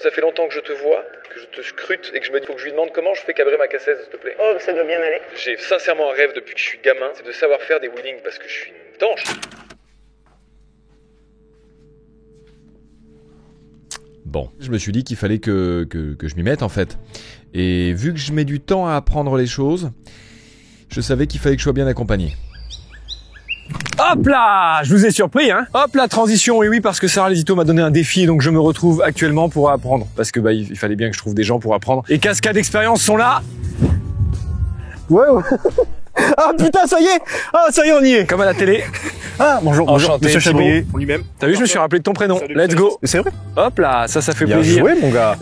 Ça fait longtemps que je te vois, que je te scrute et que je me dis faut que je lui demande comment je fais cabrer ma cassette, s'il te plaît. Oh, ça doit bien aller. J'ai sincèrement un rêve depuis que je suis gamin, c'est de savoir faire des wheelings parce que je suis une tanche. Bon, je me suis dit qu'il fallait que je m'y mette en fait. Et vu que je mets du temps à apprendre les choses, je savais qu'il fallait que je sois bien accompagné. Hop là, je vous ai surpris, hein. Hop la transition, oui, parce que Sarah Lesito m'a donné un défi, donc je me retrouve actuellement pour apprendre. Parce que il fallait bien que je trouve des gens pour apprendre. Et Cascade Expérience sont là. Ouais. Ah putain, ça y est! Ah, ça y est, on y est! Comme à la télé. Ah, bonjour, Enchanté, monsieur Chabrier. Thibaut. Lui-même. T'as vu, je me suis rappelé de ton prénom. Salut, Let's go. C'est vrai? Hop là, ça fait Bien plaisir. joué, mon gars.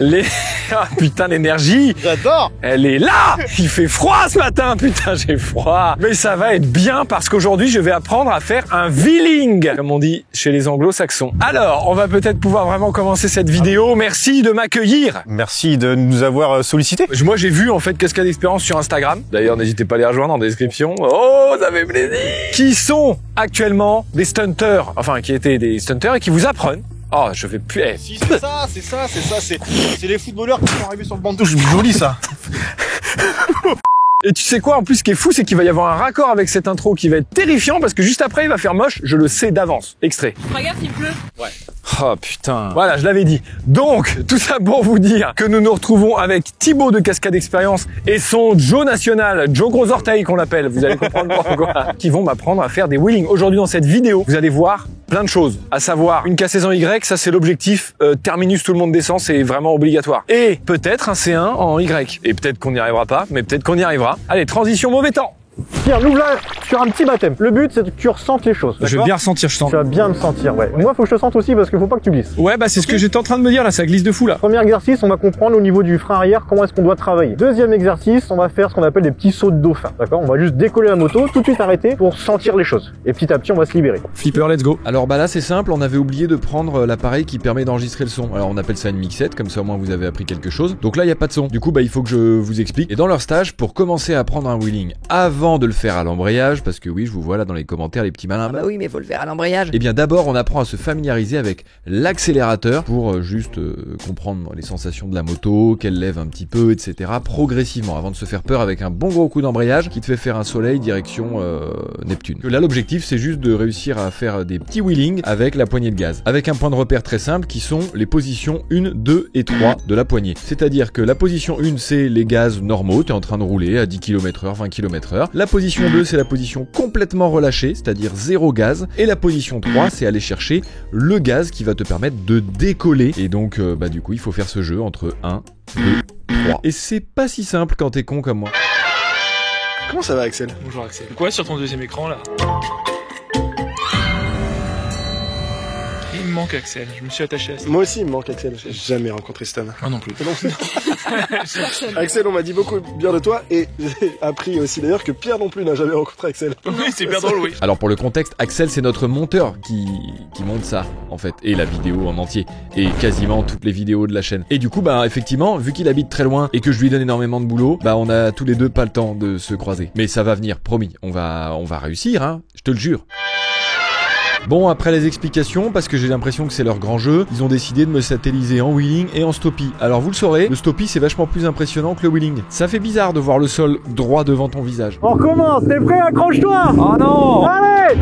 Ah, putain, l'énergie. J'adore! Elle est là. Il fait froid ce matin, putain, j'ai froid. Mais ça va être bien parce qu'aujourd'hui, je vais apprendre à faire un wheeling, comme on dit chez les anglo-saxons. Alors, on va peut-être pouvoir vraiment commencer cette vidéo. Merci de m'accueillir. Merci de nous avoir sollicité. Moi, j'ai vu en fait Cascade Expérience sur Instagram. D'ailleurs, n'hésitez pas à les rejoindre en description. Oh, ça fait plaisir. Qui sont actuellement des stunters, enfin qui étaient des stunters et qui vous apprennent. Oh, je vais plus. Si, c'est les footballeurs qui sont arrivés sur le banc de touche. Joli ça. Et tu sais quoi, en plus, ce qui est fou, c'est qu'il va y avoir un raccord avec cette intro qui va être terrifiant parce que juste après, il va faire moche. Je le sais d'avance. Extrait. Regarde, il pleut. Ouais. Oh putain. Voilà, je l'avais dit. Donc, tout ça pour vous dire que nous nous retrouvons avec Thibaut de Cascade Expérience et son Joe national, Joe Gros Orteil qu'on l'appelle. Vous allez comprendre pourquoi. Qui vont m'apprendre à faire des wheelings. Aujourd'hui, dans cette vidéo, vous allez voir plein de choses. À savoir, une cassaison Y, ça c'est l'objectif. Terminus, tout le monde descend, c'est vraiment obligatoire. Et peut-être un C1 en Y. Et peut-être qu'on n'y arrivera pas, mais peut-être qu'on y arrivera. Allez, transition mauvais temps. Tiens, nous là, sur un petit baptême. Le but, c'est que tu ressentes les choses. Je vais bien ressentir, je sens. Tu vas bien me sentir, ouais. Moi, faut que je te sente aussi parce qu'il faut pas que tu glisses. Ouais, bah c'est ce que j'étais en train de me dire là, ça glisse de fou là. Premier exercice, on va comprendre au niveau du frein arrière comment est-ce qu'on doit travailler. Deuxième exercice, on va faire ce qu'on appelle des petits sauts de dauphin. D'accord? On va juste décoller la moto, tout de suite arrêter pour sentir les choses. Et petit à petit, on va se libérer. Flipper, let's go. Alors bah là c'est simple, on avait oublié de prendre l'appareil qui permet d'enregistrer le son. Alors on appelle ça une mixette, comme ça au moins vous avez appris quelque chose. Donc là il n'y a pas de son. Du coup bah il faut que je vous explique. Et dans leur stage, pour commencer à apprendre un wheeling, avant de le faire à l'embrayage, parce que oui je vous vois là dans les commentaires les petits malins. Ah bah oui, mais faut le faire à l'embrayage. Et bien d'abord on apprend à se familiariser avec l'accélérateur pour juste comprendre les sensations de la moto, qu'elle lève un petit peu, etc. progressivement, avant de se faire peur avec un bon gros coup d'embrayage qui te fait faire un soleil direction Neptune. Là l'objectif c'est juste de réussir à faire des petits wheelings avec la poignée de gaz, avec un point de repère très simple qui sont les positions 1, 2 et 3 de la poignée. C'est-à-dire que la position 1 c'est les gaz normaux, tu es en train de rouler à 10 km/h, 20 km/h. La position 2 c'est la position complètement relâchée, c'est-à-dire zéro gaz. Et la position 3 c'est aller chercher le gaz qui va te permettre de décoller. Et donc bah du coup il faut faire ce jeu entre 1, 2, 3. Et c'est pas si simple quand t'es con comme moi. Comment ça va Axel? Bonjour Axel. Quoi sur ton deuxième écran là? Il me manque Axel, je me suis attaché à ça. Moi aussi il me manque Axel, j'ai jamais rencontré Stan. Moi non plus. Axel, on m'a dit beaucoup bien de toi et j'ai appris aussi d'ailleurs que Pierre non plus n'a jamais rencontré Axel. Oui, c'est bien drôle, oui. Alors pour le contexte, Axel c'est notre monteur qui monte ça en fait, et la vidéo en entier, et quasiment toutes les vidéos de la chaîne. Et du coup bah effectivement, vu qu'il habite très loin et que je lui donne énormément de boulot, bah on a tous les deux pas le temps de se croiser. Mais ça va venir, promis, on va réussir, hein, je te le jure. Bon, après les explications, parce que j'ai l'impression que c'est leur grand jeu, ils ont décidé de me satelliser en wheeling et en stoppie. Alors vous le saurez, le stoppie c'est vachement plus impressionnant que le wheeling. Ça fait bizarre de voir le sol droit devant ton visage. On recommence, t'es prêt? Accroche-toi! Oh non! Allez!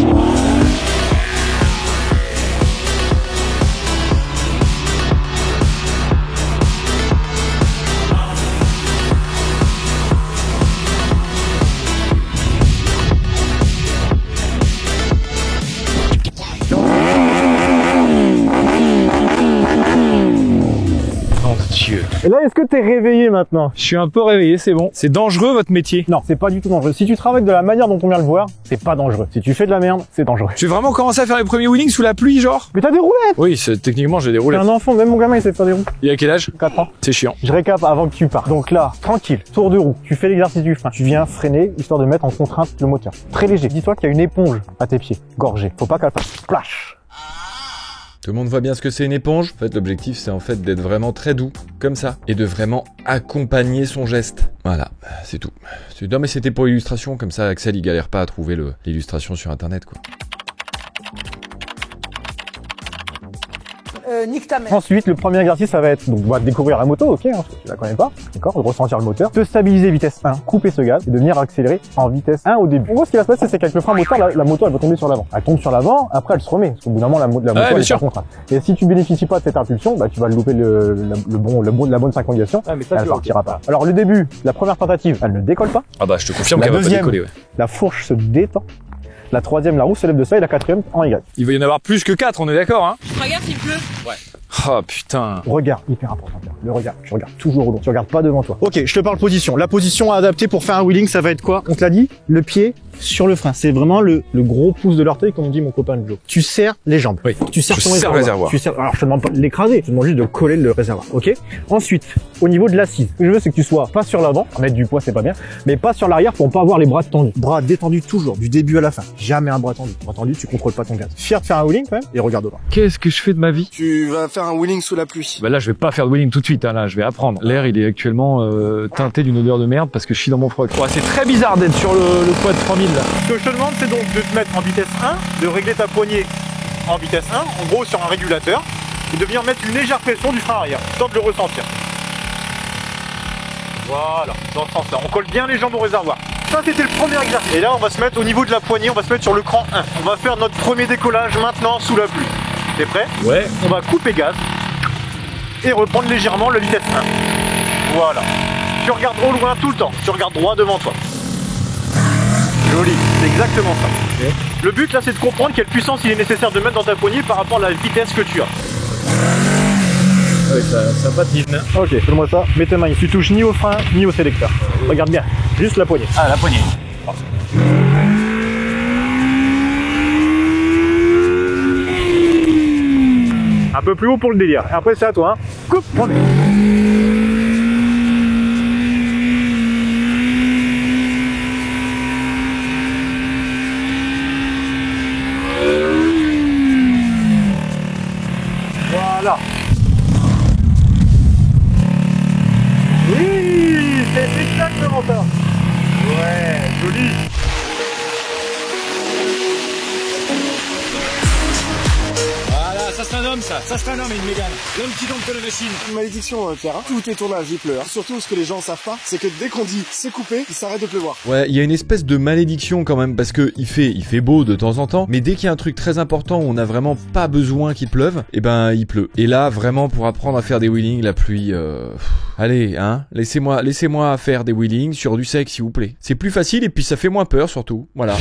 Et là, est-ce que t'es réveillé maintenant? Je suis un peu réveillé, c'est bon. C'est dangereux votre métier? Non, c'est pas du tout dangereux. Si tu travailles de la manière dont on vient le voir, c'est pas dangereux. Si tu fais de la merde, c'est dangereux. Je vais vraiment commencer à faire les premiers wheelings sous la pluie, genre? Mais t'as des roulettes! Oui, techniquement j'ai des T'es roulettes. un enfant, même mon gamin il sait faire des roues. Il y a quel âge? 4 ans. C'est chiant. Je récap avant que tu partes. Donc là, tranquille, tour de roue. Tu fais l'exercice du frein. Tu viens freiner, histoire de mettre en contrainte le moteur. Très léger. Dis-toi qu'il y a une éponge à tes pieds. Gorgée. Faut pas qu'elle fasse splash. Tout le monde voit bien ce que c'est une éponge? En fait, l'objectif, c'est en fait d'être vraiment très doux, comme ça, et de vraiment accompagner son geste. Voilà, c'est tout. Non mais c'était pour l'illustration, comme ça Axel il galère pas à trouver l'illustration sur internet quoi. nique ta mère. Ensuite, le premier exercice, ça va être, donc, découvrir la moto, ok, hein, parce que tu la connais pas, d'accord, de ressentir le moteur, te stabiliser vitesse 1, couper ce gaz, et de venir accélérer en vitesse 1 au début. En gros, ce qui va se passer, c'est qu'avec le frein moteur, la moto, elle va tomber sur l'avant. Elle tombe sur l'avant, après, elle se remet, parce qu'au bout d'un moment, la moto, elle est en contrainte. Et si tu bénéficies pas de cette impulsion, bah, tu vas louper la bonne synchronisation, elle partira pas. Alors, le début, la première tentative, elle ne décolle pas. Ah bah, je te confirme qu'elle va pas décoller, ouais. La fourche se détend. La troisième, la roue se lève de ça, et la quatrième, en Y. Il va y en avoir plus que 4, on est d'accord, hein? Regarde, il pleut. Ouais. Oh putain. Regard, hyper important. Le regard. Tu regardes toujours au long. Tu regardes pas devant toi. Ok, je te parle position. La position à adapter pour faire un wheeling, ça va être quoi? On te l'a dit? Le pied sur le frein. C'est vraiment le gros pouce de l'orteil, comme on dit mon copain Joe. Tu serres les jambes. Oui. Tu serres ton réservoir. Tu serres... Alors, je te demande pas de l'écraser. Je te demande juste de coller le réservoir. Ok? Ensuite, au niveau de l'assise, ce que je veux, c'est que tu sois pas sur l'avant. Mettre du poids, c'est pas bien. Mais pas sur l'arrière pour pas avoir les bras tendus. Bras détendus toujours, du début à la fin. Jamais un bras tendu. Bras tendu, tu contrôles pas ton gaz. Fier de faire un wheeling quand même. Et regarde au bas. Qu'est-ce que je fais de ma vie? Tu vas faire un wheeling sous la pluie. Bah là, je vais pas faire de wheeling tout de suite, hein, là, je vais apprendre. L'air, il est actuellement teinté d'une odeur de merde parce que je suis dans mon froc. Ouais, c'est très bizarre d'être sur le quad 3000 là. Ce que je te demande, c'est donc de te mettre en vitesse 1, de régler ta poignée en vitesse 1, en gros sur un régulateur, et de venir mettre une légère pression du frein arrière, sans de le ressentir. Voilà, dans ce sens-là. On colle bien les jambes au réservoir. Ça, c'était le premier exercice. Et là, on va se mettre au niveau de la poignée, on va se mettre sur le cran 1. On va faire notre premier décollage maintenant sous la pluie. T'es prêt? Ouais. On va couper gaz et reprendre légèrement la vitesse 1. Voilà. Tu regardes au loin tout le temps. Tu regardes droit devant toi. Joli, c'est exactement ça. Okay. Le but là, c'est de comprendre quelle puissance il est nécessaire de mettre dans ta poignée par rapport à la vitesse que tu as. Oui, ça patine. Ok, fais-moi ça. Mets tes mains, tu touches ni au frein ni au sélecteur. Regarde bien, juste la poignée. Ah, la poignée. Un peu plus haut pour le délire. Et après, c'est à toi. Hein. Coupe, prenez. Voilà. Oui, c'est exactement ça. Ouais, joli. Ça c'est un homme, ça c'est un homme et une mégane. L'homme qui dompe la machine. Une malédiction, Pierre. Hein. Tous tes tournages, il pleut. Hein. Surtout, ce que les gens savent pas, c'est que dès qu'on dit c'est coupé, il s'arrête de pleuvoir. Ouais, il y a une espèce de malédiction quand même, parce que il fait beau de temps en temps, mais dès qu'il y a un truc très important où on n'a vraiment pas besoin qu'il pleuve, et ben il pleut. Et là, vraiment, pour apprendre à faire des wheelings, la pluie... Allez, hein, laissez-moi faire des wheelings sur du sec, s'il vous plaît. C'est plus facile et puis ça fait moins peur, surtout. Voilà.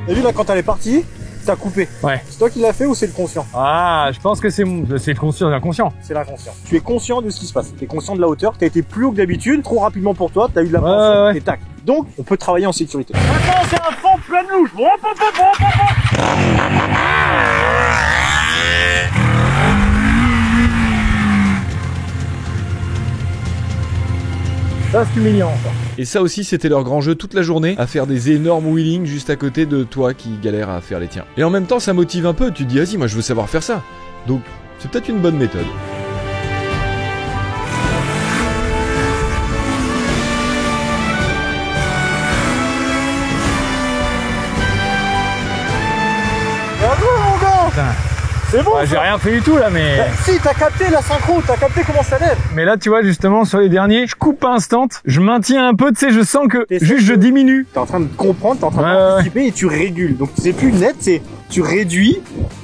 Et lui là, quand elle est partie, t'as coupé. Ouais. C'est toi qui l'as fait ou c'est le conscient? Ah, je pense que c'est le conscient, l'inconscient. C'est l'inconscient. Tu es conscient de ce qui se passe. Tu es conscient de la hauteur. Tu as été plus haut que d'habitude, trop rapidement pour toi. Tu as eu de la pression et tac. Donc, on peut travailler en sécurité. Maintenant, c'est un fond plein de louche. Ça, c'est humiliant, ça. Et ça aussi, c'était leur grand jeu toute la journée, à faire des énormes wheelings juste à côté de toi qui galère à faire les tiens. Et en même temps, ça motive un peu, tu te dis, vas-y, moi je veux savoir faire ça. Donc, c'est peut-être une bonne méthode. Bravo, mon gars! C'est bon, ouais, j'ai rien fait du tout là, mais... Si, t'as capté la synchro, t'as capté comment ça lève. Mais là, tu vois, justement, sur les derniers, je coupe instant, je maintiens un peu, tu sais, je sens que juste je diminue. T'es en train de comprendre, t'es en train d'anticiper et tu régules. Donc c'est plus net, c'est tu réduis.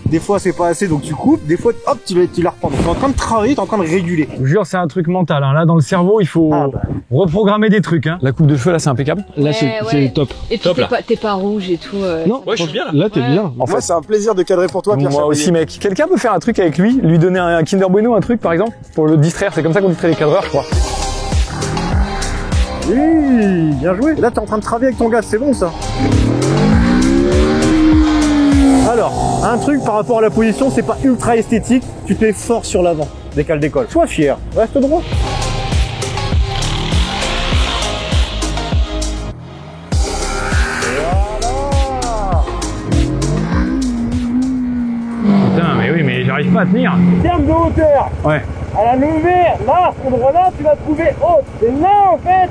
Des fois c'est pas assez, donc tu coupes. Des fois, hop, tu la reprends. Donc t'es en train de travailler, t'es en train de réguler. Je vous jure, c'est un truc mental. Hein. Là, dans le cerveau, il faut reprogrammer des trucs. Hein. La coupe de cheveux, là, c'est impeccable. Là, c'est top. Et puis t'es pas rouge et tout. Non, ouais, je suis bien là. Là, t'es bien. En fait, c'est un plaisir de cadrer pour toi, Pierre. Moi aussi, mec. Quelqu'un peut faire un truc avec lui donner un Kinder Bueno, un truc, par exemple, pour le distraire. C'est comme ça qu'on distrait les cadreurs, je crois. Oui, bien joué. Là, t'es en train de travailler avec ton gaz, c'est bon ça. Alors, un truc par rapport à la position, c'est pas ultra esthétique. Tu te mets fort sur l'avant dès qu'elle décolle. Sois fier, reste droit. Voilà. j'arrive pas à tenir. En termes de hauteur, Ouais. à la levée, là, à cet endroit-là, tu vas trouver haute. Et là, en fait,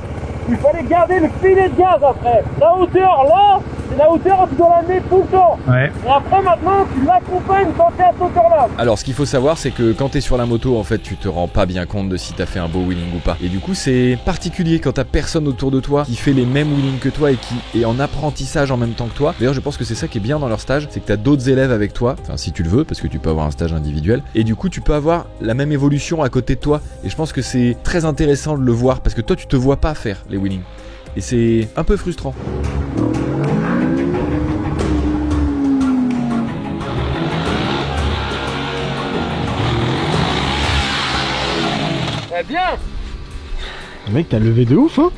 il fallait garder le filet de gaz après. La hauteur, là, c'est la hauteur où tu dois l'amener tout le temps. Ouais. Et après, maintenant, tu l'accompagnes quand tu es à cette hauteur-là. Alors ce qu'il faut savoir c'est que quand t'es sur la moto en fait tu te rends pas bien compte de si t'as fait un beau wheeling ou pas. Et du coup c'est particulier quand t'as personne autour de toi qui fait les mêmes wheelings que toi et qui est en apprentissage en même temps que toi. D'ailleurs je pense que c'est ça qui est bien dans leur stage, c'est que t'as d'autres élèves avec toi, enfin si tu le veux parce que tu peux avoir un stage individuel. Et du coup tu peux avoir la même évolution à côté de toi. Et je pense que c'est très intéressant de le voir parce que toi tu te vois pas faire les wheelings. Et c'est un peu frustrant. Eh bien, Mec, t'as levé de ouf, hein?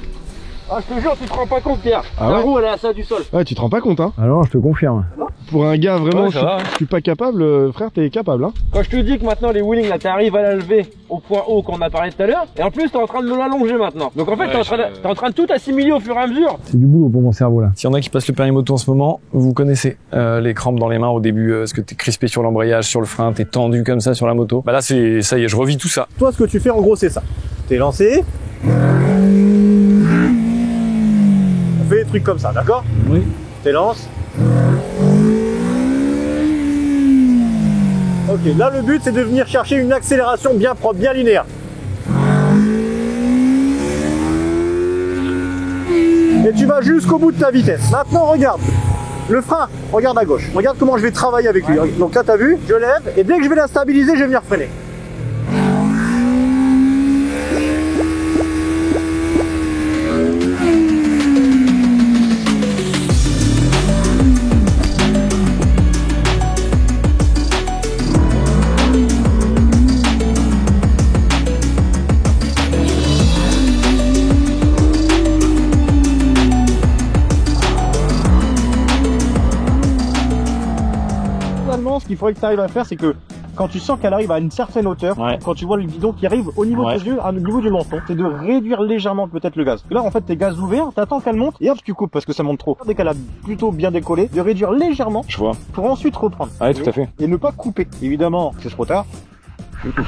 ah, je te jure, tu te rends pas compte, Pierre. Ah la ouais roue, elle est à ça du sol. Ouais, tu te rends pas compte, hein? Alors je te confirme. Pour un gars vraiment, Ouais, ça va, hein. je suis pas capable, frère, t'es capable, hein? Quand je te dis que maintenant, les wheelings, là, t'arrives à la lever au point haut qu'on a parlé tout à l'heure, et en plus, t'es en train de l'allonger maintenant. Donc en fait, Ouais, t'es en train de tout assimiler au fur et à mesure. C'est du boulot pour mon cerveau là. S'il y en a qui passent le permis moto en ce moment, vous connaissez les crampes dans les mains au début, parce que t'es crispé sur l'embrayage, sur le frein, t'es tendu comme ça sur la moto. Bah là c'est ça y est, je revis tout ça. Toi, ce que tu fais, en gros, c'est ça. T'es lancé. On fait des trucs comme ça, d'accord? Oui. T'élances. Ok, là, le but, c'est de venir chercher une accélération bien propre, bien linéaire. Et tu vas jusqu'au bout de ta vitesse. Maintenant, regarde. Le frein, regarde à gauche. Regarde comment je vais travailler avec lui. Donc là, t'as vu, je lève, et dès que je vais la stabiliser, je vais venir freiner. Ce qu'il faudrait que tu arrives à faire, c'est que quand tu sens qu'elle arrive à une certaine hauteur, quand tu vois le guidon qui arrive au niveau de tes yeux, au niveau du menton, c'est de réduire légèrement peut-être le gaz. Là, en fait, t'es gaz ouvert, t'attends qu'elle monte et hop, tu coupes parce que ça monte trop. Dès qu'elle a plutôt bien décollé, de réduire légèrement Je vois. pour ensuite reprendre. Ouais, tout à fait. Et ne pas couper. Évidemment, c'est trop tard. Je coupe.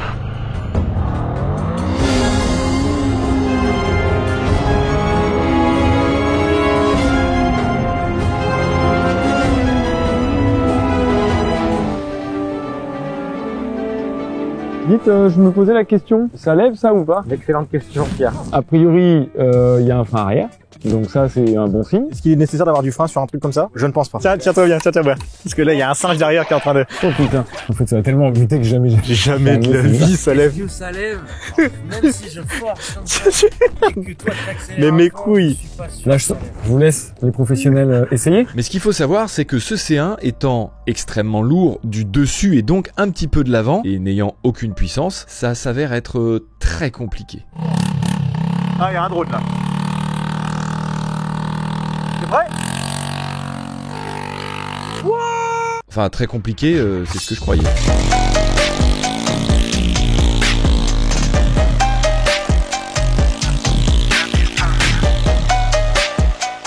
Dites, je me posais la question, ça lève ça ou pas? Excellente question, Pierre. A priori, il y a un frein arrière, donc ça c'est un bon signe. Est-ce qu'il est nécessaire d'avoir du frein sur un truc comme ça? Je ne pense pas. Tiens-toi bien, tiens-toi bien. Parce que là, il y a un singe derrière qui est en train de... Oh putain, en fait ça va tellement buter que jamais de la vie, ça lève. Ça lève, même si je force comme ça, et que toi t'accélères. Mais mes couilles. Là je vous laisse les professionnels essayer. Mais ce qu'il faut savoir, c'est que ce C1 étant extrêmement lourd du dessus et donc un petit peu de l'avant et n'ayant aucune puissance, ça s'avère être très compliqué. Ah, il y a un drone là. C'est vrai? Enfin, très compliqué, c'est ce que je croyais.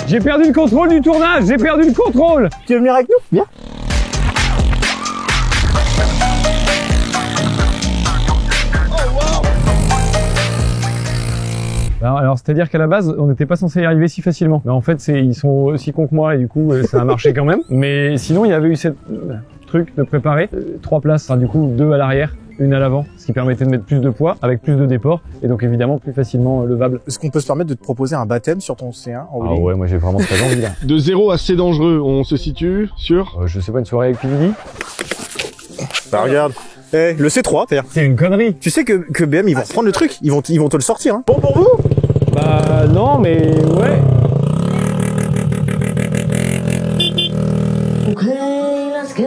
J'ai perdu le contrôle du tournage, j'ai perdu le contrôle. Tu veux venir avec nous? Viens. Alors c'est-à-dire qu'à la base, on n'était pas censé y arriver si facilement. Mais en fait, ils sont aussi cons que moi et du coup, ça a marché quand même. Mais sinon, il y avait eu cette truc de préparer 3 places, enfin, du coup 2 à l'arrière, 1 à l'avant, ce qui permettait de mettre plus de poids avec plus de déport et donc évidemment plus facilement levable. Est-ce qu'on peut se permettre de te proposer un baptême sur ton C1 en Ah ouais, moi j'ai vraiment très envie là. De 0 à C dangereux, on se situe sur... Je sais pas, une soirée avec Pividi. Bah regarde. Eh, le C3, Pierre. C'est une connerie. Tu sais que BM, ils vont reprendre le truc. Ils vont te le sortir, hein. Bon pour vous? Bah non, mais ouais. Okay, let's go.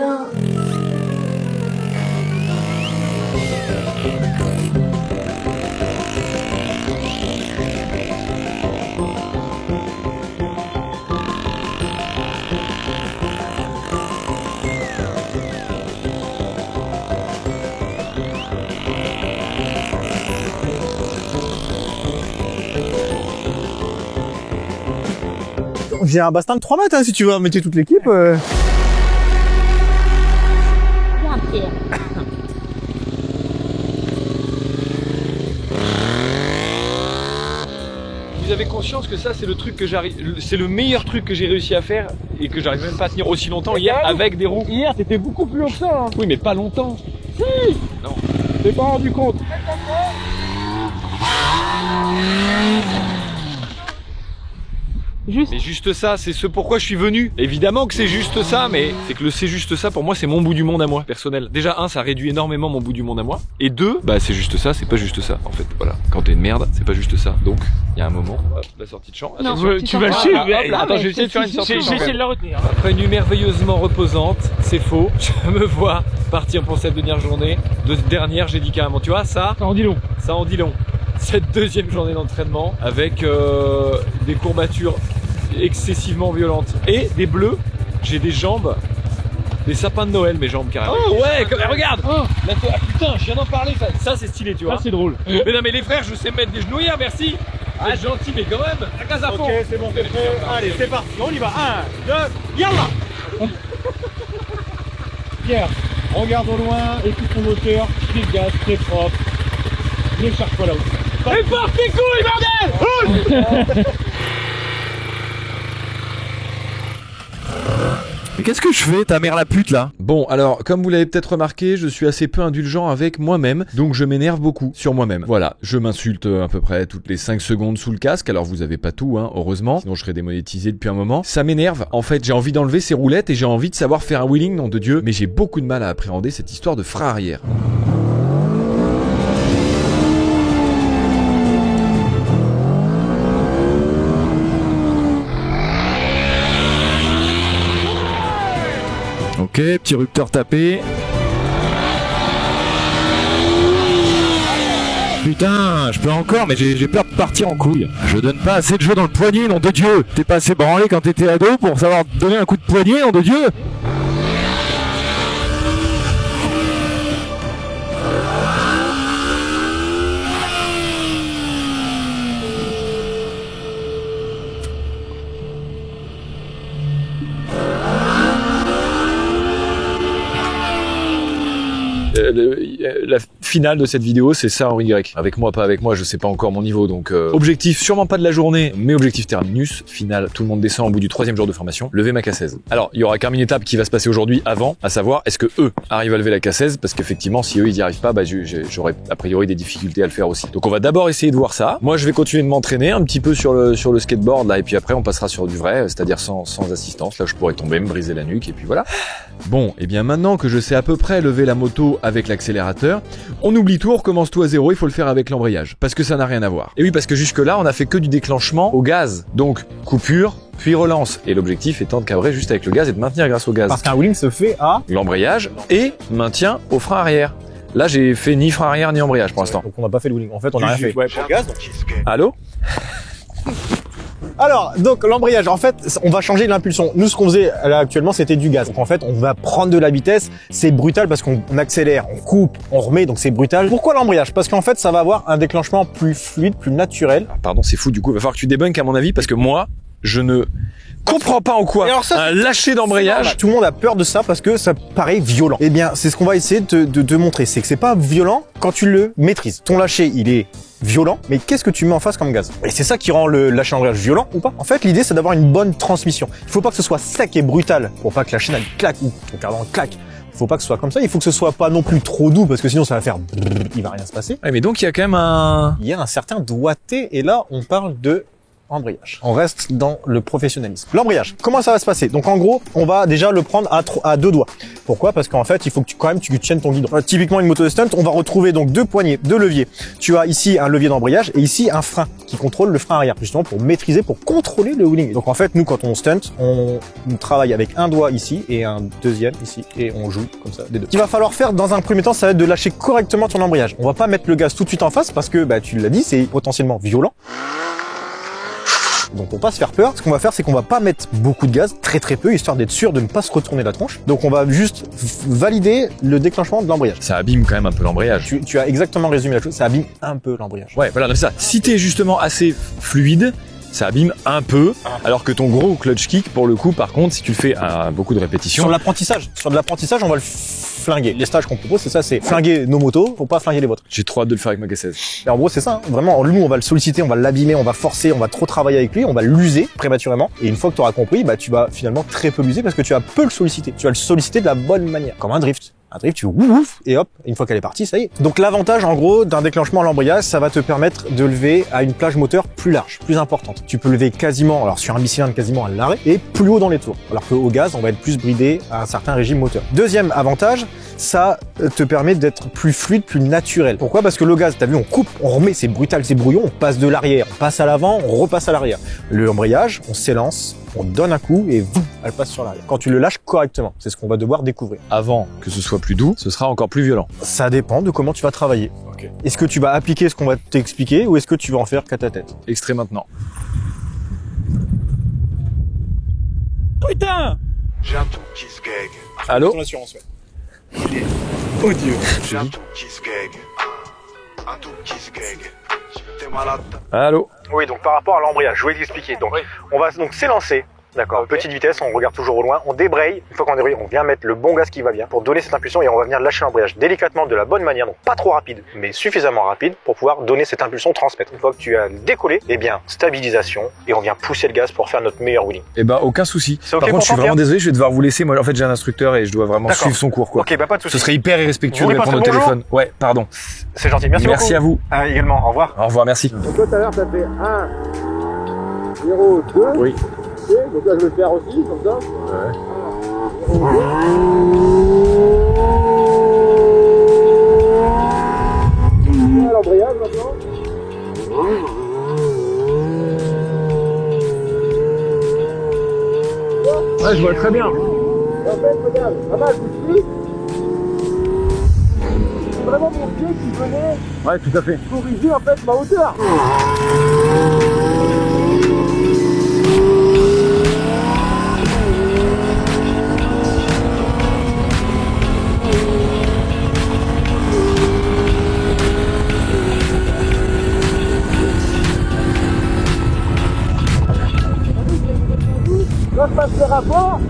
J'ai un bastin de 3 mètres, hein, si tu veux mettre toute l'équipe. Bien, Pierre. vous avez conscience que ça c'est le truc que c'est le meilleur truc que j'ai réussi à faire et que j'arrive même pas à tenir aussi longtemps hier avec des roues. Hier, t'étais beaucoup plus haut que ça. Oui, mais pas longtemps. Si. Non. T'es pas rendu compte. Mais juste ça, c'est ce pourquoi je suis venu. Évidemment que c'est juste ça, mais c'est que le c'est juste ça pour moi, c'est mon bout du monde à moi, personnel. Déjà, un, ça réduit énormément mon bout du monde à moi. Et deux, bah c'est juste ça, c'est pas juste ça. En fait, voilà. Quand t'es une merde, c'est pas juste ça. Donc, il y a un moment, hop, la sortie de champ. Non, tu vas le suivre. Attends, je vais essayer de faire une sortie de champ. J'essaie de la retenir. Après une nuit merveilleusement reposante, c'est faux. Je me vois partir pour cette dernière journée. Dernière, j'ai dit carrément, tu vois, ça Ça en dit long. Ça en dit long. Cette deuxième journée d'entraînement avec des courbatures excessivement violentes et des bleus. J'ai des jambes, des sapins de Noël, mes jambes carrément. Oh ouais, regarde. Oh. Là, ah, putain, je viens d'en parler. Ça c'est stylé, tu vois. Ça c'est drôle. Mais non, mais les frères, je sais mettre des genouillères, merci. Ah, gentil, mais quand même. La gaz à fond. Ok, c'est bon, c'est prêt. Allez, c'est parti. On y va. 1, 2, yallah. Pierre, regarde au loin, écoute ton moteur, pied de gaz, très propre. Ne cherche pas là-haut. Et porte tes couilles, bordel. Mais qu'est-ce que je fais, ta mère la pute là? Bon, alors, comme vous l'avez peut-être remarqué, je suis assez peu indulgent avec moi-même, donc je m'énerve beaucoup sur moi-même. Voilà, je m'insulte à peu près toutes les 5 secondes sous le casque, alors vous avez pas tout, hein, heureusement, sinon je serais démonétisé depuis un moment. Ça m'énerve, en fait, j'ai envie d'enlever ces roulettes et j'ai envie de savoir faire un wheeling, nom de Dieu, mais j'ai beaucoup de mal à appréhender cette histoire de frein arrière. Ok, petit rupteur tapé. Putain, je peux encore, mais j'ai peur de partir en couille. Je donne pas assez de jeu dans le poignet, nom de Dieu. T'es pas assez branlé quand t'étais ado pour savoir donner un coup de poignet, nom de Dieu. La finale de cette vidéo, c'est ça en Y. Avec moi, pas avec moi, je sais pas encore mon niveau. Donc objectif, sûrement pas de la journée, mais objectif terminus. Finale, tout le monde descend au bout du 3e jour de formation. Lever ma K16. Alors, il y aura qu'une étape qui va se passer aujourd'hui avant, à savoir, est-ce que eux arrivent à lever la K16? Parce qu'effectivement, si eux ils y arrivent pas, bah j'aurai a priori des difficultés à le faire aussi. Donc on va d'abord essayer de voir ça. Moi, je vais continuer de m'entraîner un petit peu sur le skateboard là, et puis après on passera sur du vrai, c'est-à-dire sans assistance. Là, je pourrais tomber, me briser la nuque, et puis voilà. Bon, et bien maintenant que je sais à peu près lever la moto avec l'accélérateur, on oublie tout, on recommence tout à zéro, il faut le faire avec l'embrayage, parce que ça n'a rien à voir. Et oui, parce que jusque là, on a fait que du déclenchement au gaz. Donc, coupure, puis relance. Et l'objectif étant de cabrer juste avec le gaz et de maintenir grâce au gaz. Parce qu'un wheeling se fait à l'embrayage et maintien au frein arrière. Là, j'ai fait ni frein arrière ni embrayage pour l'instant. Donc on n'a pas fait le wheeling. En fait, on a rien fait. Ouais, pour le gaz. Allô? Alors, donc l'embrayage, en fait, on va changer l'impulsion. Nous, ce qu'on faisait là actuellement, c'était du gaz. Donc en fait, on va prendre de la vitesse. C'est brutal parce qu'on accélère, on coupe, on remet, donc c'est brutal. Pourquoi l'embrayage? Parce qu'en fait, ça va avoir un déclenchement plus fluide, plus naturel. Ah, pardon, c'est fou du coup. Il va falloir que tu débunkes à mon avis parce que moi, je ne comprends pas en quoi alors ça, un lâcher d'embrayage. Tout le monde a peur de ça parce que ça paraît violent. Eh bien, c'est ce qu'on va essayer de montrer. C'est que c'est pas violent quand tu le maîtrises. Ton lâcher, il est violent, mais qu'est-ce que tu mets en face comme gaz? Et c'est ça qui rend le lâcher d'embrayage violent ou pas. En fait, l'idée, c'est d'avoir une bonne transmission. Il faut pas que ce soit sec et brutal pour pas que la chaîne elle claque ou ton cardan claque. Il faut pas que ce soit comme ça. Il faut que ce soit pas non plus trop doux parce que sinon ça va faire il va rien se passer. Ouais, mais donc il y a quand même il y a un certain doigté et là on parle de embrayage. On reste dans le professionnalisme. L'embrayage, comment ça va se passer? Donc en gros, on va déjà le prendre à 2 doigts. Pourquoi? Parce qu'en fait, il faut que tu tiennes ton guidon. Typiquement une moto de stunt, on va retrouver donc 2 poignées, 2 leviers. Tu as ici un levier d'embrayage et ici un frein qui contrôle le frein arrière, justement pour maîtriser, pour contrôler le wheeling. Donc en fait, nous quand on stunt, on travaille avec un doigt ici et un deuxième ici et on joue comme ça des deux. Ce qu'il va falloir faire dans un premier temps, ça va être de lâcher correctement ton embrayage. On va pas mettre le gaz tout de suite en face parce que bah tu l'as dit, c'est potentiellement violent. Donc pour pas se faire peur, ce qu'on va faire, c'est qu'on va pas mettre beaucoup de gaz, très peu, histoire d'être sûr de ne pas se retourner la tronche. Donc on va juste valider le déclenchement de l'embrayage. Ça abîme quand même un peu l'embrayage. Tu as exactement résumé la chose, ça abîme un peu l'embrayage. Ouais, voilà, c'est ça. Si t'es justement assez fluide, ça abîme un peu, alors que ton gros clutch kick, pour le coup, par contre, si tu le fais à beaucoup de répétitions... Sur de l'apprentissage, on va le flinguer. Les stages qu'on propose, c'est ça, c'est flinguer nos motos pour pas flinguer les vôtres. J'ai trop hâte de le faire avec ma cassette. Et en gros, c'est ça, hein. Vraiment, nous, on va le solliciter, on va l'abîmer, on va forcer, on va trop travailler avec lui, on va l'user prématurément. Et une fois que tu auras compris, bah, tu vas finalement très peu l'user parce que tu vas peu le solliciter. Tu vas le solliciter de la bonne manière. Comme un drift. Un drift, tu ouf, et hop, une fois qu'elle est partie, ça y est. Donc l'avantage, en gros, d'un déclenchement à l'embrayage, ça va te permettre de lever à une plage moteur plus large, plus importante. Tu peux lever quasiment, alors sur un bicylindre quasiment à l'arrêt, et plus haut dans les tours. Alors qu'au gaz, on va être plus bridé à un certain régime moteur. Deuxième avantage, ça te permet d'être plus fluide, plus naturel. Pourquoi? Parce que le gaz, t'as vu, on coupe, on remet, c'est brutal, c'est brouillon, on passe de l'arrière, on passe à l'avant, on repasse à l'arrière. Le embrayage, on s'élance, on donne un coup et boum, elle passe sur l'arrière. Quand tu le lâches correctement, c'est ce qu'on va devoir découvrir. Avant que ce soit plus doux, ce sera encore plus violent. Ça dépend de comment tu vas travailler. Ok. Est-ce que tu vas appliquer ce qu'on va t'expliquer ou est-ce que tu vas en faire qu'à ta tête? Extrait maintenant. Putain! J'ai un tout qui se gag. Allô? Ton assurance, ouais. Oh Dieu! J'ai un tout qui se gag. Un tout qui se gag. T'es malade. Allô? Oui, donc par rapport à l'embrayage, je vais t'expliquer. Donc, on va donc s'élancer. D'accord, petite vitesse, on regarde toujours au loin, on débraye. Une fois qu'on débraye, on vient mettre le bon gaz qui va bien pour donner cette impulsion et on va venir lâcher l'embrayage délicatement de la bonne manière, donc pas trop rapide, mais suffisamment rapide pour pouvoir donner cette impulsion, transmettre. Une fois que tu as décollé, eh bien, stabilisation et on vient pousser le gaz pour faire notre meilleur wheeling. Eh ben, aucun souci. C'est ok Par contre, pour je suis toi, vraiment Pierre désolé, je vais devoir vous laisser. Moi, en fait, j'ai un instructeur et je dois vraiment suivre son cours, quoi. Ok, bah pas de souci. Ce serait hyper irrespectueux Vous de voulez répondre au passer le téléphone. Ouais, pardon. C'est gentil, merci beaucoup. Merci à vous. Également, au revoir. Au revoir, merci. Donc toi tout à l'heure t'as fait 1, 0, 2. Oui. Ok, donc là je vais le faire aussi, comme ça. Ouais. 1, 0, 2. L'embrayage maintenant. Ouais, je vois très bien. Et en fait, regarde, pas mal, je suis. C'est vraiment mon pied qui venait Ouais, tout à fait. corriger en fait ma hauteur. Là, je passe le rapport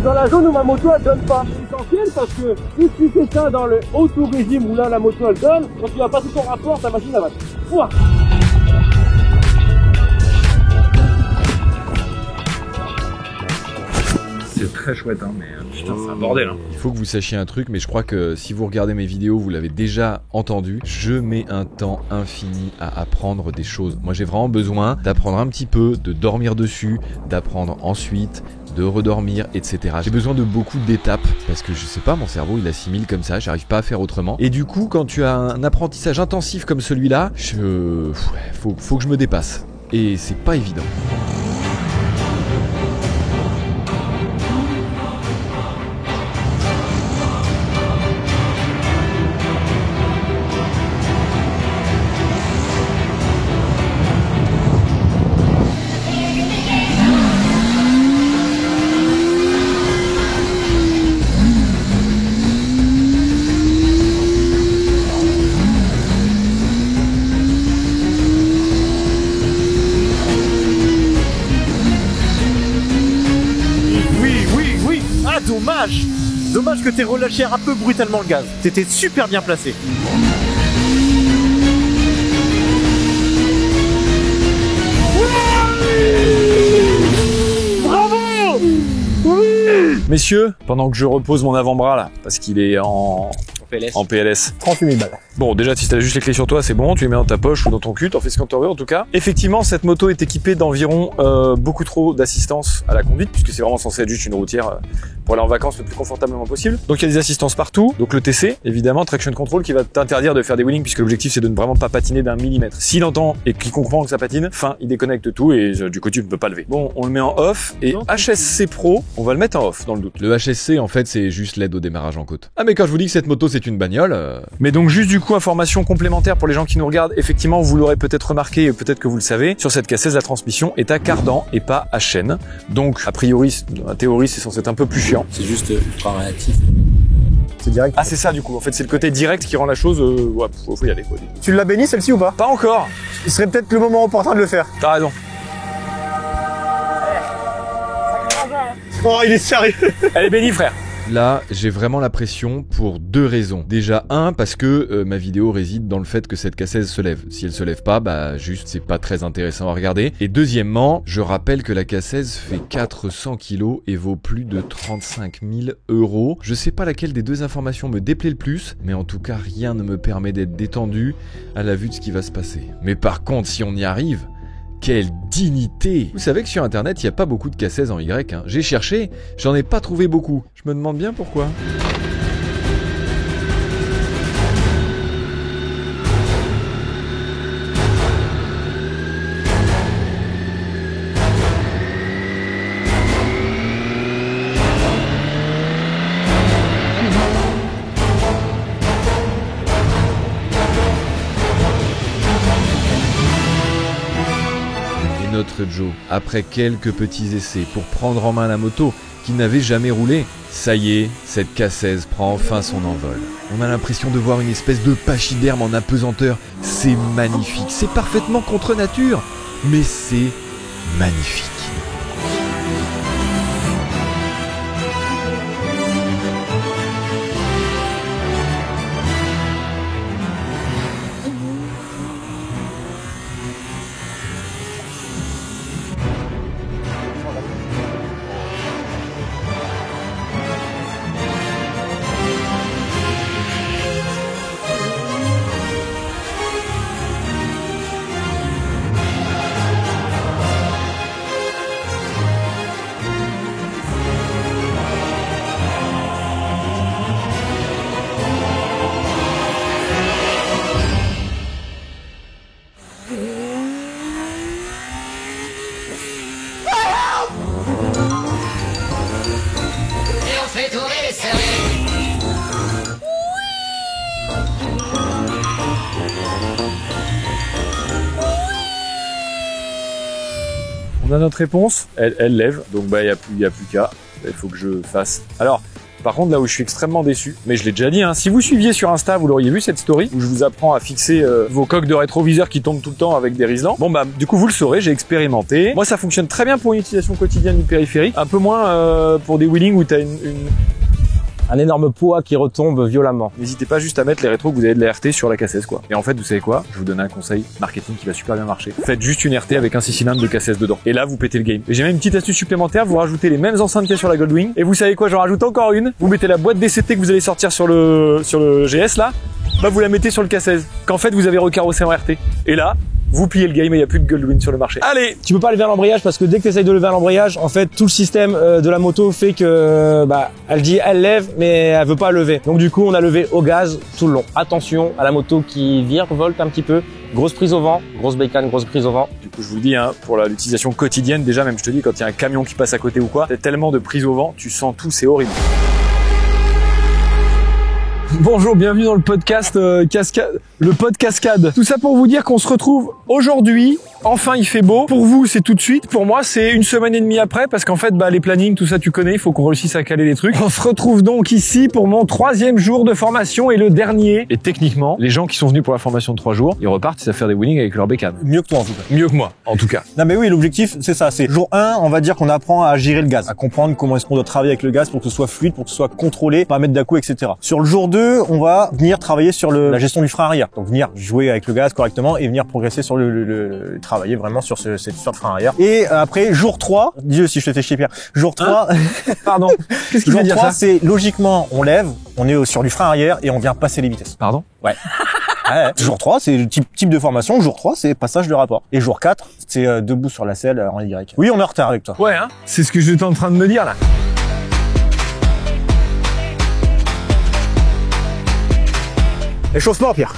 dans la zone où ma moto elle donne pas. C'est essentiel parce que si tu fais ça dans le auto régime où là la moto elle donne, quand tu vas passer ton rapport, ta machine elle va. Ouah. C'est très chouette, hein, mais putain, c'est un bordel. Hein. Il faut que vous sachiez un truc, mais je crois que si vous regardez mes vidéos, vous l'avez déjà entendu. Je mets un temps infini à apprendre des choses. Moi, j'ai vraiment besoin d'apprendre un petit peu, de dormir dessus, d'apprendre ensuite, de redormir, etc. J'ai besoin de beaucoup d'étapes parce que je sais pas, mon cerveau il assimile comme ça, j'arrive pas à faire autrement. Et du coup, quand tu as un apprentissage intensif comme celui-là, faut que je me dépasse. Et c'est pas évident. Dommage que t'aies relâché un peu brutalement le gaz. T'étais super bien placé. Bravo! Oui! Messieurs, pendant que je repose mon avant-bras là, parce qu'il est en PLS. 38 000 balles. Bon, déjà, si t'as juste les clés sur toi, c'est bon, tu les mets dans ta poche ou dans ton cul, t'en fais ce qu'on t'en veut en tout cas. Effectivement, cette moto est équipée d'environ beaucoup trop d'assistance à la conduite, puisque c'est vraiment censé être juste une routière pour aller en vacances le plus confortablement possible. Donc il y a des assistances partout, donc le TC, évidemment, Traction Control, qui va t'interdire de faire des wheelings, puisque l'objectif c'est de ne vraiment pas patiner d'un millimètre. S'il entend et qu'il comprend que ça patine, fin, il déconnecte tout et du coup tu ne peux pas lever. Bon, on le met en off, et HSC Pro, on va le mettre en off, dans le doute. Le HSC, en fait, c'est juste l'aide au démarrage en côte. Ah, mais quand je vous dis que cette moto c'est une bagnole... Mais donc juste du coup, information complémentaire pour les gens qui nous regardent, effectivement vous l'aurez peut-être remarqué et peut-être que vous le savez, sur cette cassette la transmission est à cardan et pas à chaîne. Donc a priori, dans la théorie c'est censé être un peu plus chiant. C'est juste ultra réactif. C'est direct. Ah c'est ça du coup, en fait c'est le côté direct qui rend la chose, ouais, faut y aller quoi. Tu l'as béni celle-ci ou pas? Pas encore. Il serait peut-être le moment opportun de le faire. T'as raison. Oh il est sérieux. Elle est bénie frère. Là, j'ai vraiment la pression pour deux raisons. Déjà, un, parce que ma vidéo réside dans le fait que cette cassaise se lève. Si elle se lève pas, bah juste, c'est pas très intéressant à regarder. Et deuxièmement, je rappelle que la cassaise fait 400 kilos et vaut plus de 35 000 €. Je sais pas laquelle des deux informations me déplaît le plus, mais en tout cas, rien ne me permet d'être détendu à la vue de ce qui va se passer. Mais par contre, si on y arrive, quelle dignité! Vous savez que sur internet, il n'y a pas beaucoup de cassaises en Y, hein. J'ai cherché, j'en ai pas trouvé beaucoup. Je me demande bien pourquoi. Notre Joe, après quelques petits essais pour prendre en main la moto qui n'avait jamais roulé, ça y est, cette cassaise prend enfin son envol. On a l'impression de voir une espèce de pachyderme en apesanteur. C'est magnifique, c'est parfaitement contre nature, mais c'est magnifique. On a notre réponse, elle lève, donc bah y a plus qu'à, il faut que je fasse. Alors, par contre là où je suis extrêmement déçu, mais je l'ai déjà dit, hein, si vous suiviez sur Insta, vous l'auriez vu cette story où je vous apprends à fixer vos coques de rétroviseur qui tombent tout le temps avec des riselants. Bon bah du coup vous le saurez, j'ai expérimenté. Moi ça fonctionne très bien pour une utilisation quotidienne du périphérique, un peu moins pour des wheelings où t'as un énorme poids qui retombe violemment. N'hésitez pas juste à mettre les rétros que vous avez de la RT sur la cassaise quoi. Et en fait vous savez quoi, je vous donne un conseil marketing qui va super bien marcher. Faites juste une RT avec un 6 cylindres de cassaise dedans. Et là vous pétez le game. Et j'ai même une petite astuce supplémentaire, vous rajoutez les mêmes enceintes qu'il y a sur la Goldwing. Et vous savez quoi, j'en rajoute encore une. Vous mettez la boîte DCT que vous allez sortir sur le GS là, bah vous la mettez sur le cassaise. Qu'en fait vous avez recarrossé en RT. Et là, vous pliez le game et il n'y a plus de Goldwing sur le marché. Allez! Tu peux pas lever à l'embrayage parce que dès que tu essayes de lever à l'embrayage, en fait, tout le système de la moto fait que, elle lève, mais elle veut pas lever. Donc du coup, on a levé au gaz tout le long. Attention à la moto qui virevolte un petit peu. Grosse prise au vent, grosse bécane, grosse prise au vent. Du coup, je vous le dis, hein, pour l'utilisation quotidienne, déjà, même je te dis, quand il y a un camion qui passe à côté ou quoi, t'as tellement de prise au vent, tu sens tout, c'est horrible. Bonjour, bienvenue dans le podcast le pod cascade. Tout ça pour vous dire qu'on se retrouve aujourd'hui. Enfin, il fait beau. Pour vous, c'est tout de suite. Pour moi, c'est une semaine et demie après, parce qu'en fait, les plannings, tout ça, tu connais. Il faut qu'on réussisse à caler les trucs. On se retrouve donc ici pour mon 3e jour de formation et le dernier. Et techniquement, les gens qui sont venus pour la formation de 3 jours, ils repartent, ils savent faire des wheelings avec leur bécane. Mieux que toi, en tout cas. Mieux que moi, en tout cas. Non, mais oui, l'objectif, c'est ça. C'est jour 1, on va dire qu'on apprend à gérer le gaz, à comprendre comment est-ce qu'on doit travailler avec le gaz pour que ce soit fluide, pour que ce soit contrôlé, pas mettre d'à-coups, etc. Sur le jour 2, on va venir travailler sur la gestion du frein arrière. Donc, venir jouer avec le gaz correctement et venir progresser sur travailler vraiment sur cette histoire de frein arrière. Et après, jour 3, Dieu si je te fais chier Pierre, jour 3, pardon, qu'est-ce qu'il veut dire ça? Jour 3, c'est logiquement, on lève, on est sur du frein arrière et on vient passer les vitesses. Pardon? Ouais. Ouais. Jour 3, c'est le type de formation. Jour 3, c'est passage de rapport. Et jour 4, c'est debout sur la selle en Y. Oui, on est en retard avec toi. Ouais, hein. C'est ce que j'étais en train de me dire, là. Échauffement, Pierre.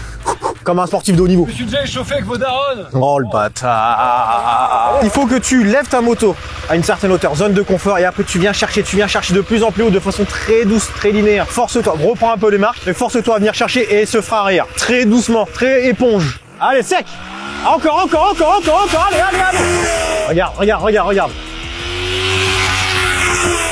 Comme un sportif de haut niveau. Je me suis déjà échauffé avec vos darons. Oh le bâtard. Il faut que tu lèves ta moto à une certaine hauteur, zone de confort, et après tu viens chercher de plus en plus haut de façon très douce, très linéaire. Force-toi, reprends un peu les marches, mais force-toi à venir chercher et ce frein arrière. Très doucement, très éponge. Allez, sec. Encore, allez. Regarde.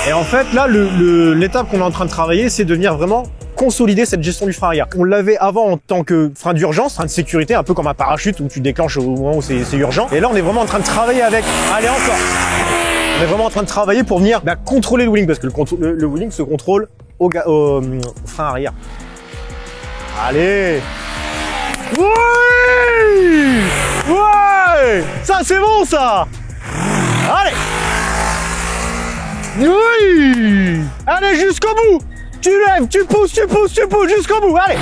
Et en fait, là, l'étape qu'on est en train de travailler, c'est de venir vraiment consolider cette gestion du frein arrière. On l'avait avant en tant que frein d'urgence, frein de sécurité, un peu comme un parachute où tu déclenches au moment où c'est urgent. Et là, on est vraiment en train de travailler avec... Allez, encore. On est vraiment en train de travailler pour venir contrôler le wheeling, parce que le wheeling se contrôle au frein arrière. Allez. Ouais. Ouais. Ça c'est bon ça. Allez. Oui. Allez jusqu'au bout. Tu lèves, tu pousses jusqu'au bout. Allez.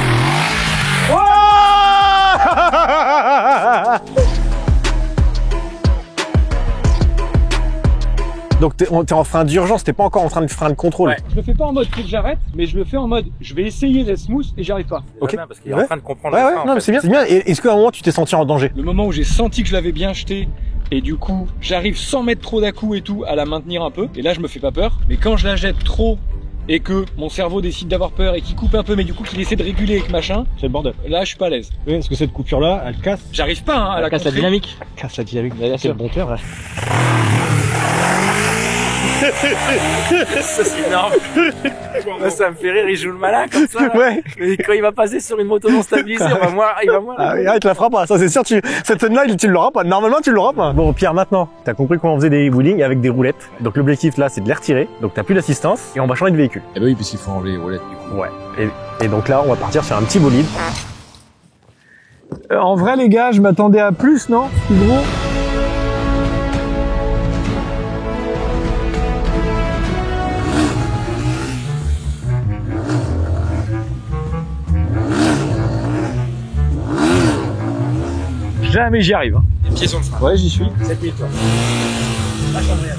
Donc t'es en frein d'urgence, t'es pas encore en train de frein de contrôle. Ouais. Je le fais pas en mode faut que j'arrête, mais je le fais en mode je vais essayer d'être smooth et j'y arrive pas. Ok. Parce qu'il est en train de comprendre. Ouais, non, mais c'est bien, c'est bien. Et est-ce qu'à un moment tu t'es senti en danger? Le moment où j'ai senti que je l'avais bien jeté et du coup j'arrive sans mettre trop d'à-coups et tout à la maintenir un peu et là je me fais pas peur. Mais quand je la jette trop et que mon cerveau décide d'avoir peur et qu'il coupe un peu mais du coup qu'il essaie de réguler avec machin, c'est le bordel. Là je suis pas à l'aise. Oui, parce que cette coupure là, elle casse. J'arrive pas à la casse la dynamique. Elle casse la dynamique. C'est le bon terme. Ça c'est énorme. Ça me fait rire, il joue le malin comme ça. Là. Ouais. Et quand il va passer sur une moto non stabilisée, il va voir. Ah, il te la fera pas, ça c'est sûr. Cette scène là, tu l'auras pas. Normalement, tu l'auras pas. Bon, Pierre, maintenant, t'as compris comment on faisait des wheelings avec des roulettes. Donc l'objectif là, c'est de les retirer. Donc t'as plus d'assistance et on va changer de véhicule. Eh ben oui, puisqu'il faut enlever les roulettes du coup. Ouais. Et donc là, on va partir sur un petit bolide. En vrai, les gars, je m'attendais à plus, non? Plus gros. Jamais j'y arrive. Hein. Les pieds sur le frein. Ouais, j'y suis. 7000 toi.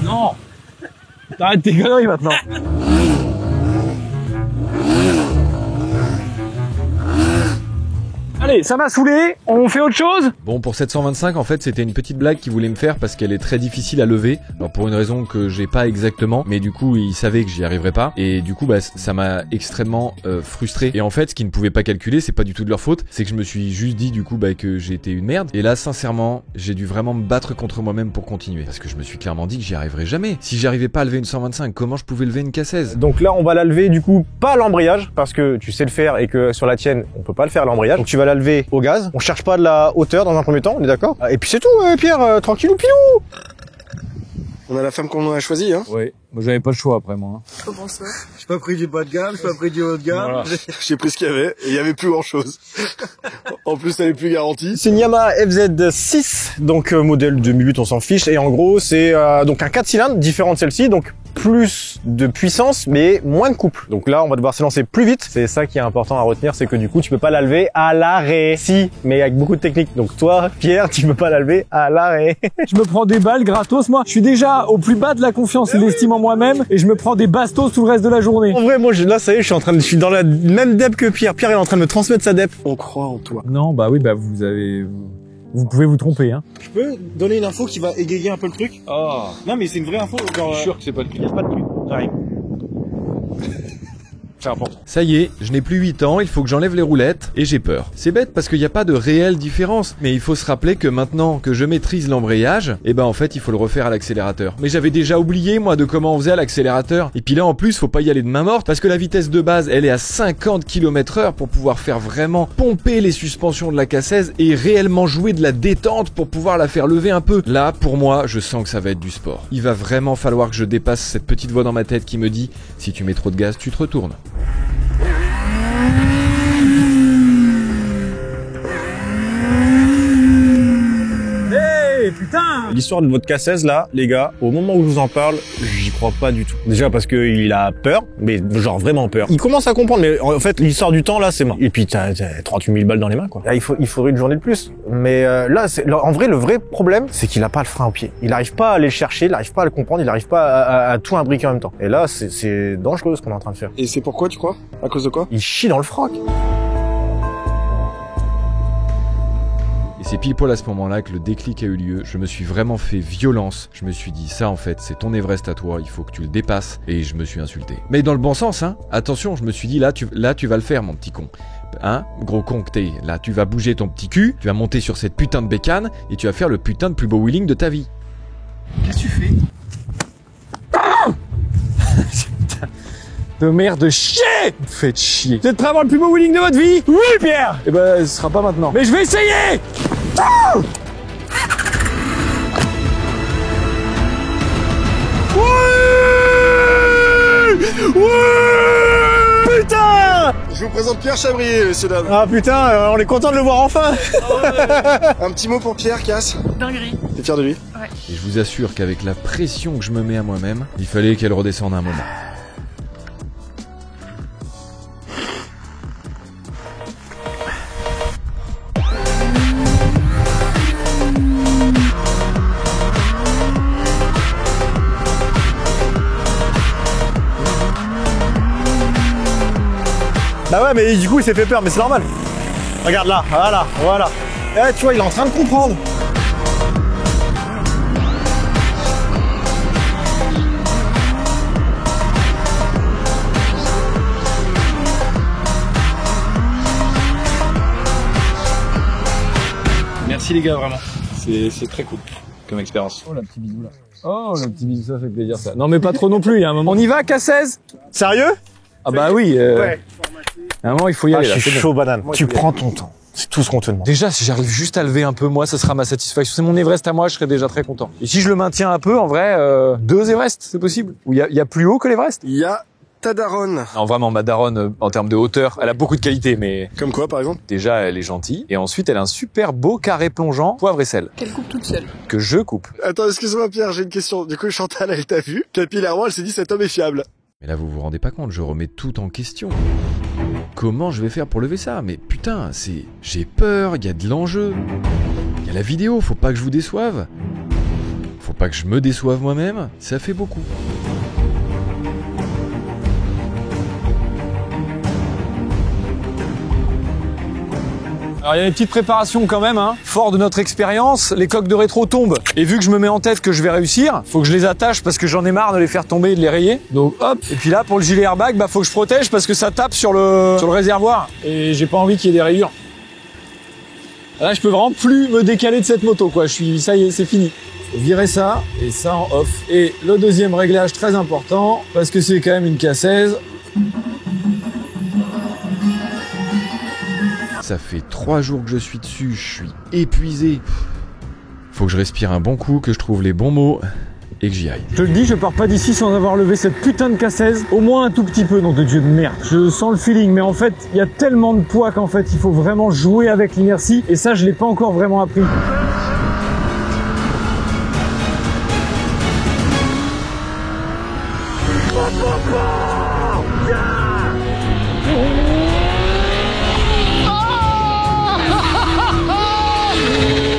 Non. T'arrêtes tes conneries maintenant. Allez, ça m'a saoulé, on fait autre chose? Bon, pour cette 125, en fait, c'était une petite blague qu'il voulait me faire parce qu'elle est très difficile à lever. Alors, pour une raison que j'ai pas exactement, mais du coup, il savait que j'y arriverais pas. Et du coup, bah, ça m'a extrêmement frustré. Et en fait, ce qu'il ne pouvait pas calculer, c'est pas du tout de leur faute, c'est que je me suis juste dit, du coup, bah, que j'étais une merde. Et là, sincèrement, j'ai dû vraiment me battre contre moi-même pour continuer. Parce que je me suis clairement dit que j'y arriverais jamais. Si j'arrivais pas à lever une 125, comment je pouvais lever une K16? Donc là, on va la lever, du coup, pas à l'embrayage, parce que tu sais le faire et que sur la tienne, on peut pas le faire à l'embrayage. Donc tu vas la lever au gaz. On cherche pas de la hauteur dans un premier temps, on est d'accord? Et puis c'est tout, Pierre, tranquillou pilou. On a la femme qu'on a choisie, hein. Oui, moi j'avais pas le choix après moi. Comment ça? J'ai pas pris du bas de gamme, j'ai pas pris du haut de gamme. Voilà. J'ai pris ce qu'il y avait, et il y avait plus grand chose. En plus, elle est plus garantie. C'est une Yamaha FZ6, donc modèle 2008, on s'en fiche. Et en gros, c'est donc un 4 cylindres, différent de celle-ci, donc plus de puissance, mais moins de couple. Donc là, on va devoir s'élancer plus vite. C'est ça qui est important à retenir, c'est que du coup, tu peux pas la lever à l'arrêt. Si, mais avec beaucoup de technique. Donc toi, Pierre, tu peux pas la lever à l'arrêt. Je me prends des balles gratos, moi. Je suis déjà au plus bas de la confiance et de l'estime en moi-même, et je me prends des bastos tout le reste de la journée. En vrai, moi, là, ça y est, je suis dans la même dep que Pierre. Pierre, il est en train de me transmettre sa dep. On croit en toi. Non, bah oui, bah vous pouvez vous tromper, hein. Je peux donner une info qui va égayer un peu le truc? Oh. Non, mais c'est une vraie info. Je suis sûr que c'est pas le Il y a pas de pluie. J'arrive. C'est important. Ça y est, je n'ai plus 8 ans, il faut que j'enlève les roulettes, et j'ai peur. C'est bête parce qu'il n'y a pas de réelle différence, mais il faut se rappeler que maintenant que je maîtrise l'embrayage, eh ben en fait il faut le refaire à l'accélérateur. Mais j'avais déjà oublié moi de comment on faisait à l'accélérateur, et puis là en plus faut pas y aller de main morte, parce que la vitesse de base elle est à 50 km/h pour pouvoir faire vraiment pomper les suspensions de la K16 et réellement jouer de la détente pour pouvoir la faire lever un peu. Là pour moi je sens que ça va être du sport. Il va vraiment falloir que je dépasse cette petite voix dans ma tête qui me dit si tu mets trop de gaz tu te retournes. Putain! L'histoire de votre K16 là, les gars, au moment où je vous en parle, j'y crois pas du tout. Déjà parce que il a peur, mais genre vraiment peur. Il commence à comprendre, mais en fait l'histoire du temps là c'est mort. Et puis t'as 38 000 balles dans les mains quoi. Là, il faudrait une journée de plus. Mais là, en vrai, le vrai problème, c'est qu'il a pas le frein au pied. Il arrive pas à aller chercher, il arrive pas à le comprendre, il arrive pas à tout imbriquer en même temps. Et là, c'est dangereux ce qu'on est en train de faire. Et c'est pourquoi, tu crois? À cause de quoi? Il chie dans le froc. Et c'est pile poil à ce moment-là que le déclic a eu lieu. Je me suis vraiment fait violence. Je me suis dit, ça en fait, c'est ton Everest à toi, il faut que tu le dépasses. Et je me suis insulté. Mais dans le bon sens, hein. Attention, je me suis dit, là, tu vas le faire, mon petit con. Hein, gros con que t'es. Là, tu vas bouger ton petit cul, tu vas monter sur cette putain de bécane, et tu vas faire le putain de plus beau wheeling de ta vie. Qu'est-ce que tu fais? De merde, chier! Faites chier. Vous êtes prêts à avoir le plus beau wheeling de votre vie? Oui, Pierre! Eh ben, ce sera pas maintenant. Mais je vais essayer! Ah! Ouais! Ouais! Je vous présente Pierre Chabrier, messieurs dames. Ah putain, on est content de le voir enfin. Un petit mot pour Pierre, Cass. Dinguerie. T'es fier de lui? Ouais. Et je vous assure qu'avec la pression que je me mets à moi-même, il fallait qu'elle redescende un moment. Bah ouais, mais du coup il s'est fait peur, mais c'est normal. Regarde là, voilà. Eh, tu vois, il est en train de comprendre. Merci les gars, vraiment. C'est très cool comme expérience. Oh, le petit bisou là. Oh, le petit bisou, ça fait plaisir ça. Non, mais pas trop non plus, il y a un moment. On y va, K16? Sérieux? Ah bah oui. Ouais. À un moment, il faut y aller. Je là, suis chaud banane. Tu prends ton temps. C'est tout ce qu'on te demande. Déjà, si j'arrive juste à lever un peu, moi, ça sera ma satisfaction. C'est mon Everest à moi, je serai déjà très content. Et si je le maintiens un peu, en vrai, 2 Everest, c'est possible? Ou il y a plus haut que l'Everest? Il y a ta daronne. Non, vraiment, ma daronne, en termes de hauteur, elle a beaucoup de qualités, mais... Comme quoi, par exemple? Déjà, elle est gentille. Et ensuite, elle a un super beau carré plongeant, poivre et sel. Qu'elle coupe toute seule. Que je coupe. Attends, excuse-moi Pierre, j'ai une question. Du coup, Chantal, elle t'a vu. Capillairement, elle s'est dit cet homme est fiable. Mais là, vous vous rendez pas compte, je remets tout en question. Comment je vais faire pour lever ça? Mais putain, c'est... J'ai peur, il y a de l'enjeu. Il y a la vidéo, faut pas que je vous déçoive. Faut pas que je me déçoive moi-même, ça fait beaucoup. Alors il y a des petites préparations quand même, hein. Fort de notre expérience, les coques de rétro tombent. Et vu que je me mets en tête que je vais réussir, faut que je les attache parce que j'en ai marre de les faire tomber et de les rayer. Donc hop. Et puis là pour le gilet airbag, bah faut que je protège parce que ça tape sur le réservoir. Et j'ai pas envie qu'il y ait des rayures. Là je peux vraiment plus me décaler de cette moto quoi. Ça y est, c'est fini. Faut virer ça et ça en off. Et le deuxième réglage très important parce que c'est quand même une K16. Ça fait 3 jours que je suis dessus, je suis épuisé. Faut que je respire un bon coup, que je trouve les bons mots et que j'y aille. Je te le dis, je pars pas d'ici sans avoir levé cette putain de K16, au moins un tout petit peu, nom de Dieu de merde. Je sens le feeling, mais en fait, il y a tellement de poids qu'en fait, il faut vraiment jouer avec l'inertie, et ça, je l'ai pas encore vraiment appris.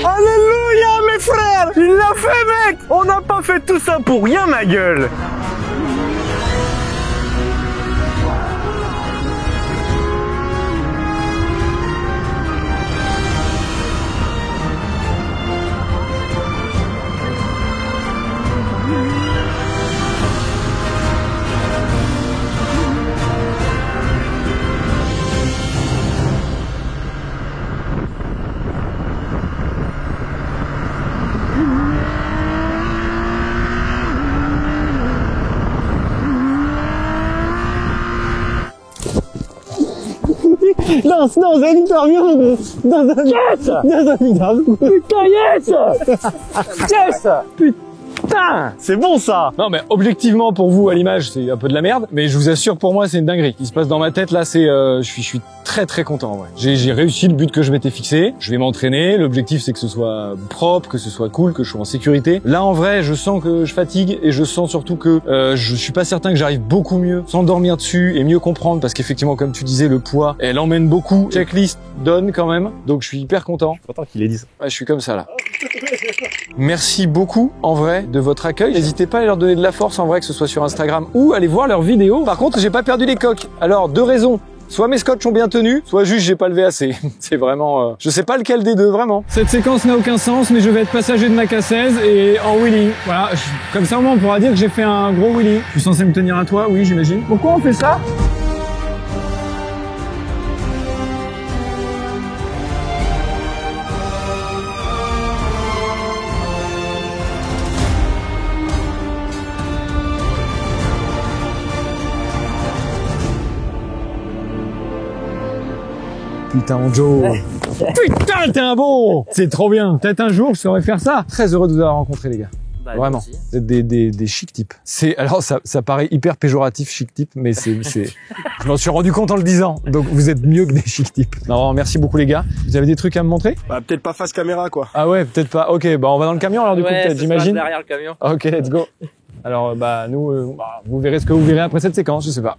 Alléluia, mes frères! Il l'a fait, mec! On n'a pas fait tout ça pour rien, ma gueule! Non, c'est hyper bien, gros. Putain, yes! Yes! Putain! C'est bon, ça! Non, mais objectivement, pour vous, à l'image, c'est un peu de la merde, mais je vous assure, pour moi, c'est une dinguerie. Ce qui se passe dans ma tête, là, c'est, je suis très très content, ouais. J'ai réussi le but que je m'étais fixé. Je vais m'entraîner. L'objectif, c'est que ce soit propre, que ce soit cool, que je sois en sécurité. Là, en vrai, je sens que je fatigue et je sens surtout que, je suis pas certain que j'arrive beaucoup mieux sans dormir dessus et mieux comprendre parce qu'effectivement, comme tu disais, le poids, elle emmène beaucoup. Checklist donne quand même. Donc, je suis hyper content. Je suis content qu'il ait dit ça. Ouais, je suis comme ça, là. Merci beaucoup, en vrai, de votre accueil. N'hésitez pas à leur donner de la force, en vrai, que ce soit sur Instagram ou aller voir leurs vidéos. Par contre, j'ai pas perdu les coques. Alors, 2 raisons. Soit mes scotch ont bien tenu, soit juste j'ai pas levé assez. C'est vraiment... je sais pas lequel des deux, vraiment. Cette séquence n'a aucun sens, mais je vais être passager de ma K16 et en wheelie. Voilà, comme ça, au moins, on pourra dire que j'ai fait un gros wheelie. Je suis censé me tenir à toi, oui, j'imagine. Pourquoi on fait ça ? Putain, mon Joe. Putain, t'es un bon. C'est trop bien. Peut-être un jour, je saurais faire ça. Très heureux de vous avoir rencontré, les gars. Bah, Vraiment. merci. Vous êtes des chic types. Alors ça paraît hyper péjoratif, chic type, mais je m'en suis rendu compte en le disant. Donc vous êtes mieux que des chic types. Non, merci beaucoup les gars. Vous avez des trucs à me montrer? Bah, peut-être pas face caméra, quoi. Ah ouais, peut-être pas. Ok, bah on va dans le camion alors du coup peut-être, j'imagine. Derrière le camion. Ok, let's go. Alors bah nous, vous verrez ce que vous verrez après cette séquence, je sais pas.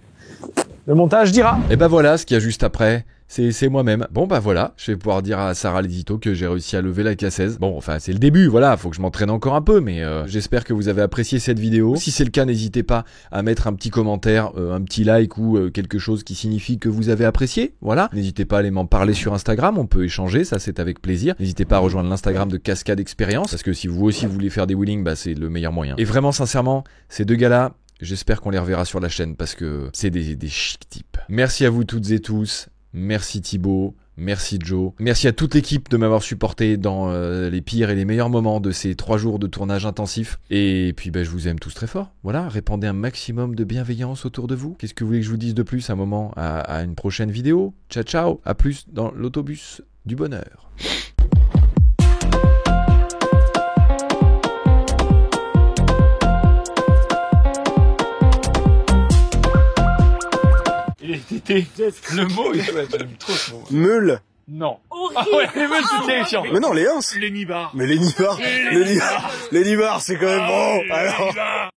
Le montage dira. Et bah voilà, ce qu'il y a juste après, c'est moi-même. Bon bah voilà, je vais pouvoir dire à Sarah l'édito que j'ai réussi à lever la K16. Bon, enfin c'est le début, voilà, faut que je m'entraîne encore un peu, mais j'espère que vous avez apprécié cette vidéo. Si c'est le cas, n'hésitez pas à mettre un petit commentaire, un petit like ou quelque chose qui signifie que vous avez apprécié. Voilà, n'hésitez pas à aller m'en parler sur Instagram, on peut échanger, ça c'est avec plaisir. N'hésitez pas à rejoindre l'Instagram de Cascade Expérience, parce que si vous aussi voulez faire des wheelings, bah c'est le meilleur moyen. Et vraiment sincèrement, ces deux gars-là, j'espère qu'on les reverra sur la chaîne parce que c'est des chic types. Merci à vous toutes et tous. Merci Thibaut. Merci Joe. Merci à toute l'équipe de m'avoir supporté dans les pires et les meilleurs moments de ces 3 jours de tournage intensif. Et puis je vous aime tous très fort. Voilà, répandez un maximum de bienveillance autour de vous. Qu'est-ce que vous voulez que je vous dise de plus un moment à une prochaine vidéo. Ciao ciao. À plus dans l'autobus du bonheur. Le mot, j'aime trop ce mot. Meule. Non. Ah ouais, les meules, c'est terrifiant. Mais non, les ins. Les nibards. Mais les nibards. Les nibards, c'est quand même bon. Alors.